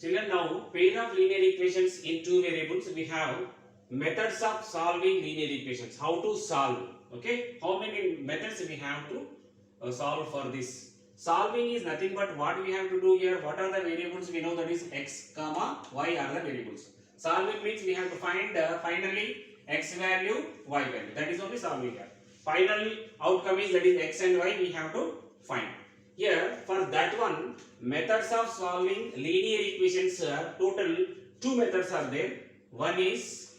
Children, now pair of linear equations in two variables. We have methods of solving linear equations. How to solve? Okay, how many methods we have to solve for this? Solving is nothing but what we have to do here. What are the variables? We know that is x comma y are the variables. Solving means we have to find finally x value, y value. That is only solving here. Final outcome is that is x and y we have to find. Here for that one, methods of solving linear equations, total two methods are there. One is,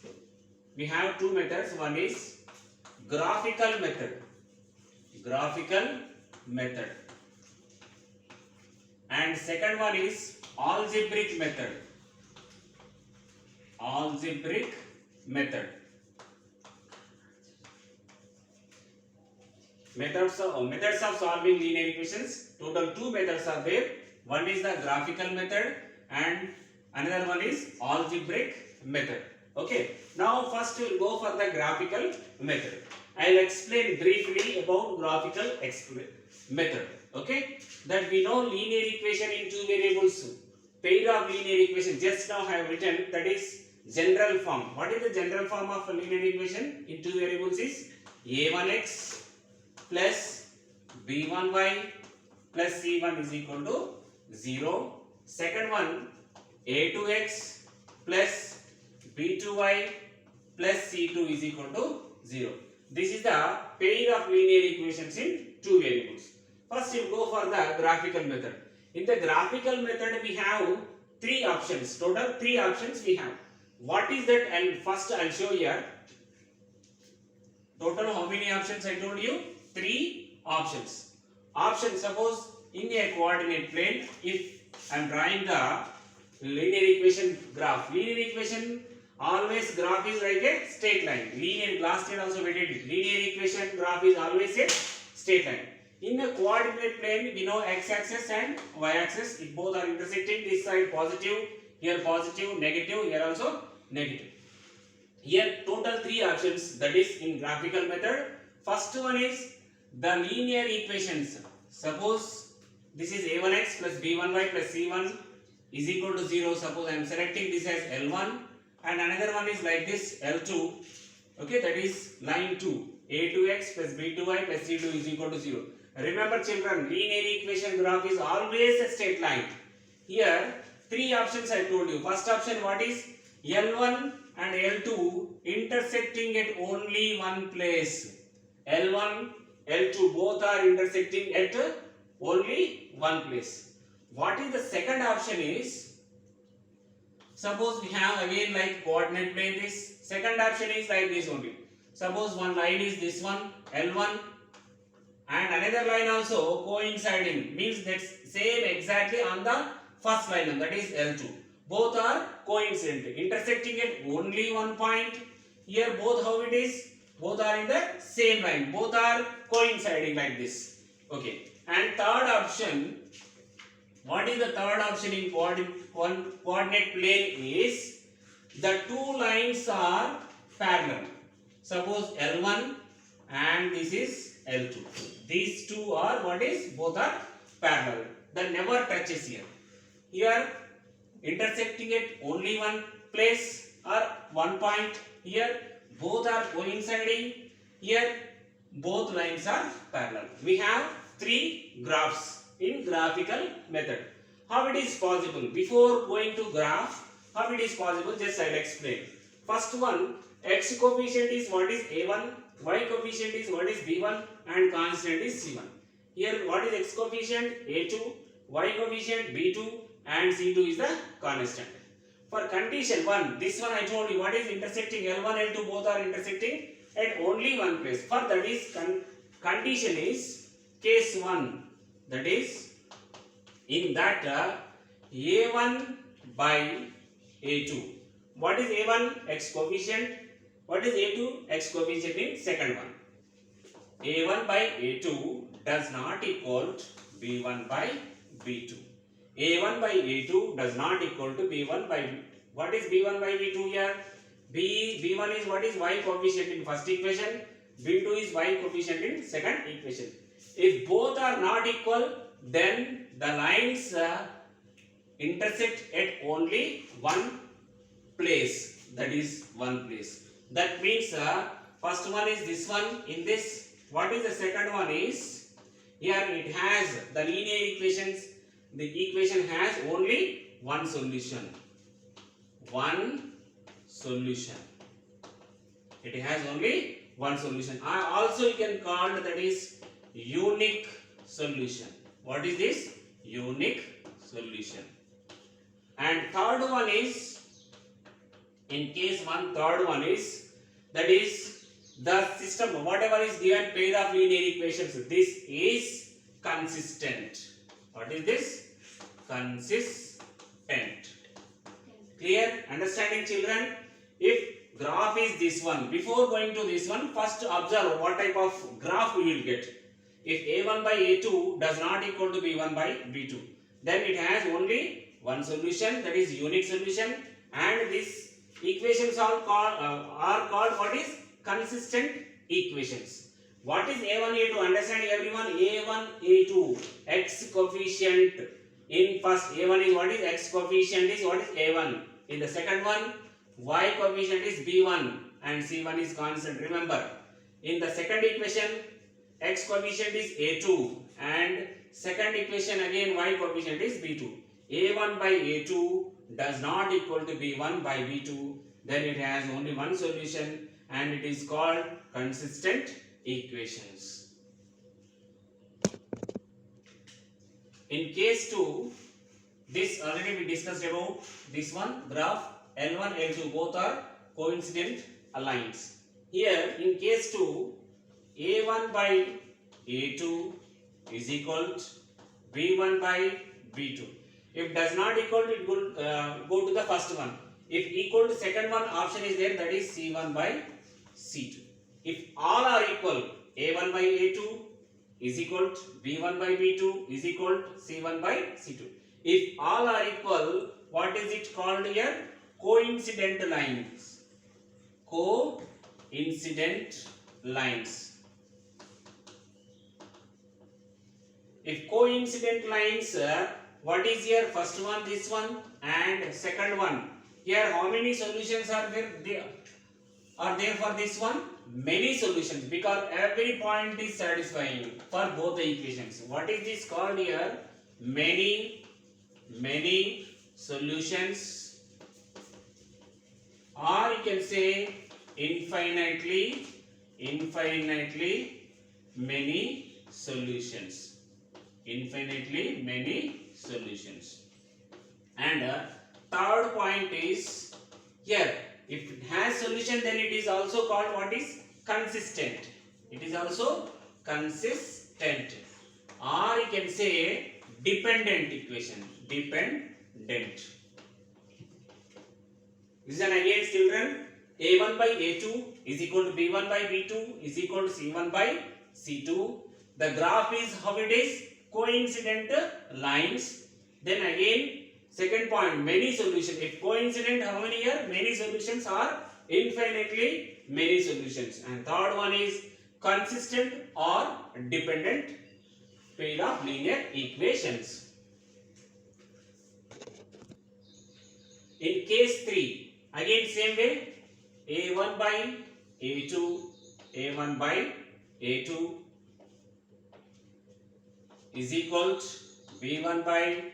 we have two methods. One is graphical method, and second one is algebraic method. Methods of solving linear equations. Total two methods are there. One is the graphical method and another one is algebraic method. Okay. Now first we will go for the graphical method. I will explain briefly about graphical method. Okay. That we know linear equation in two variables. Pair of linear equation. Just now I have written, that is general form. What is the general form of a linear equation in two variables? Is a1x plus b1y plus c1 is equal to 0. Second one, a2x plus b2y plus c2 is equal to 0. This is the pair of linear equations in two variables. First you go for the graphical method. In the graphical method we have three options. Total three options we have. What is that? And first I will show here. Total how many options I told you? Three options. Suppose in a coordinate plane, if I am drawing the linear equation graph. Linear equation, always graph is like a straight line. Last year also we did it. Linear equation graph is always a straight line. In a coordinate plane, we know x-axis and y-axis. If both are intersecting, this side positive, here positive, negative, here also negative. Here total three options, that is in graphical method. First one is the linear equations. Suppose this is a1x plus b1y plus c1 is equal to 0. Suppose I am selecting this as L1, and another one is like this L2. Okay, that is line 2. a2x plus b2y plus c2 is equal to 0. Remember children, linear equation graph is always a straight line. Here three options I told you. First option, what is L1 and L2 intersecting at only one place. L1, L2 both are intersecting at only one place. What is the second option is, suppose we have again like coordinate plane this. Second option is like this only. Suppose one line is this one, L1, and another line also coinciding, means that same exactly on the first line, that is L2. Both are coincident, intersecting at only one point. Here both how it is? Both are in the same line. Both are coinciding like this. Okay. And third option, what is the third option in coordinate plane is the two lines are parallel. Suppose L1 and this is L2. These two are what is? Both are parallel. That never touches here. Here intersecting at only one place or one point. Here both are coinciding. Here both lines are parallel. We have three graphs in graphical method. How it is possible? Before going to graph, how it is possible? Just I will explain. First one, x coefficient is what is a1, y coefficient is what is b1, and constant is c1. Here what is x coefficient? a2, y coefficient b2, and c2 is the constant. For condition 1, this one I told you, what is intersecting? L1, L2 both are intersecting at only one place. For that is condition is case 1, that is in that a1 by a2. What is a1? X coefficient. What is a2? X coefficient in second one. a1 by a2 does not equal b1 by b2. a1 by a2 does not equal to b1 by b2. What is b1 by b2 here? b1 is what is y coefficient in first equation, b2 is y coefficient in second equation. If both are not equal, then the lines intersect at only one place, that is one place. That means first one is this one in this. What is the second one is, here it has the linear equations. The equation has only one solution. One solution. It has only one solution. Also you can call that is unique solution. What is this? Unique solution. And third one is, in case one, third one is, that is the system, whatever is given pair of linear equations, this is consistent. What is this? Consistent. Clear? Understanding, children? If graph is this one, before going to this one, first observe what type of graph we will get. If a1 by a2 does not equal to b1 by b2, then it has only one solution, that is unique solution, and these equations are called what is consistent equations. What is a1 a2? Understand everyone, a1 a2 x coefficient. In first a1 is what is x coefficient is what is a1. In the second one y coefficient is b1 and c1 is constant. Remember, in the second equation x coefficient is a2 and second equation again y coefficient is b2. a1 by a2 does not equal to b1 by b2, then it has only one solution and it is called consistent equations. In case 2, this already we discussed about this one graph L1, L2 both are coincident lines. Here in case 2, A1 by A2 is equal to B1 by B2. If does not equal to, it will go to the first one. If equal to second one, option is there, that is C1 by C2. If all are equal, A1 by A2 is equal to B1 by B2 is equal to C1 by C2. If all are equal, what is it called here? Coincident lines. Coincident lines. If coincident lines, what is here? First one, this one, and second one. Here, how many solutions are there? Are there for this one? Many solutions, because every point is satisfying for both the equations. What is this called here? Many solutions, or you can say infinitely many solutions. Infinitely many solutions. And third point is here, if it has solution, then it is also called what is consistent. It is also consistent, or you can say dependent equation. Dependent. Listen again, children. A1 by A2 is equal to B1 by B2 is equal to C1 by C2. The graph is how it is? Coincident lines. Then again, second point, many solutions. If coincident, how many here? Many solutions are infinitely many solutions. And third one is consistent or dependent pair of linear equations. In case 3, again same way, A1 by A2, A1 by A2 is equal to B1 by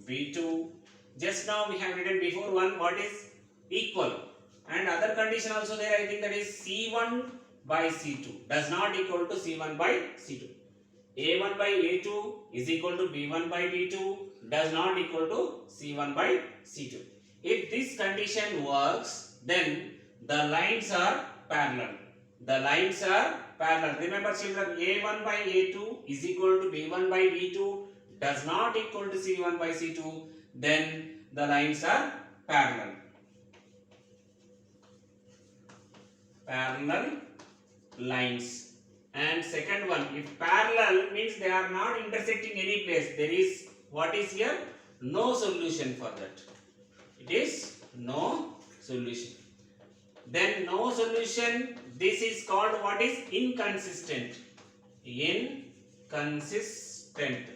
B2. Just now we have written before one, what is equal, and other condition also there, I think, that is C1 by C2 does not equal to C1 by C2. A1 by A2 is equal to B1 by B2 does not equal to C1 by C2. If this condition works, then the lines are parallel. The lines are parallel. Remember children, A1 by A2 is equal to B1 by B2 does not equal to C1 by C2, then the lines are parallel. Parallel lines. And second one, if parallel means they are not intersecting any place, there is what is here? No solution for that. It is no solution. Then no solution, this is called what is inconsistent. Inconsistent.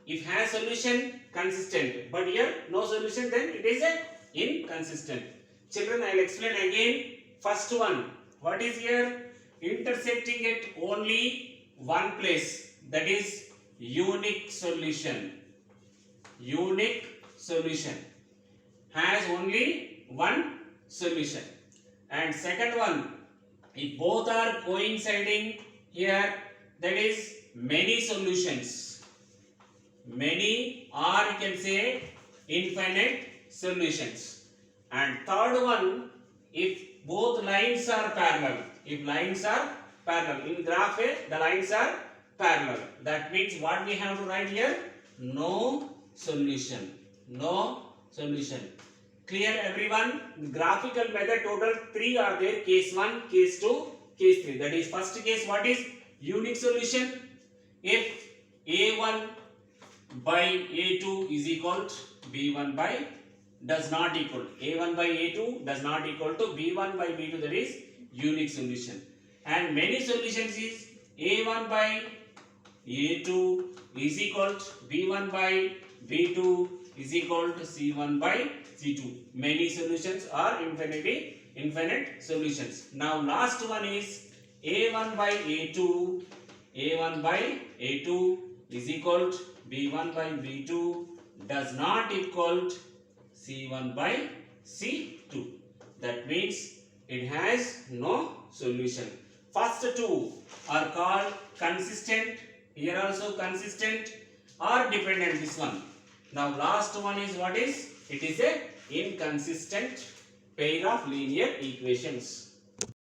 if has solution, consistent. But here no solution, then it is a inconsistent. Children, I will explain again. First one, what is here? Intersecting at only one place, that is unique solution. Unique solution has only one solution. And second one, if both are coinciding here, that is many solutions. Many, or you can say infinite solutions. And third one, if both lines are parallel. If lines are parallel. In graph A, the lines are parallel. That means what we have to write here? No solution. No solution. Clear everyone? Graphical method total 3 are there. Case 1, case 2, case 3. That is first case, what is unique solution? If A1 by A2 is equal to B1 by does not equal. A1 by A2 does not equal to B1 by B2, that is unique solution. And many solutions is A1 by A2 is equal to B1 by B2 is equal to C1 by C2. Many solutions are infinite solutions. Now last one is A1 by A2. A1 by A2 is equal to B1 by B2 does not equal to C1 by C2. That means it has no solution. First two are called consistent. Here also consistent or dependent, this one. Now last one is what is? It is a inconsistent pair of linear equations.